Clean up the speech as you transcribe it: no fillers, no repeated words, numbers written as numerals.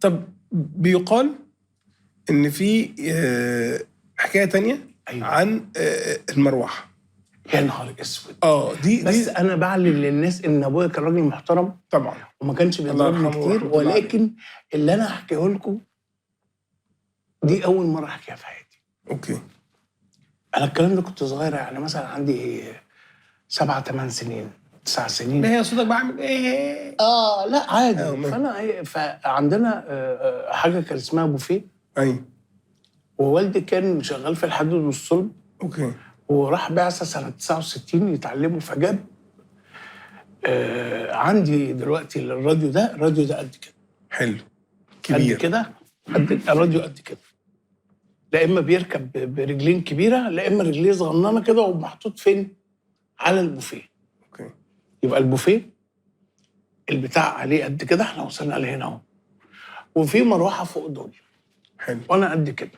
طب بيقال ان في حكايه تانية أيوة. عن المروحه. يا نهار اسود. دي انا بعلن للناس ان ابويا كان راجل محترم طبعا وما كانش بيضربني كتير، ولكن اللي انا هحكيه لكم دي اول مره احكيها في حياتي. اوكي. انا الكلام ده كنت صغير، يعني مثلا عندي 7 8 سنين 9 سنين. ما هي صوتك بعمل ايه؟ لا عادي. فعندنا حاجه كان اسمها بوفيه. ايوه. ووالدي كان شغال في الحديد والصلب. اوكي. وراح بعثه سنه 69 يتعلموا، فجاب عندي دلوقتي الراديو ده قد كده. حلو. كبير. قد كده. الراديو قد كده. لا اما بيركب برجلين كبيره، لا اما رجليه صغننه كده ومحطوط فين؟ على البوفيه. اوكي. يبقى البوفيه البتاع عليه قد كده، احنا وصلنا لهنا اهو. وفي مروحه فوق دول. حلو. وانا قد كده.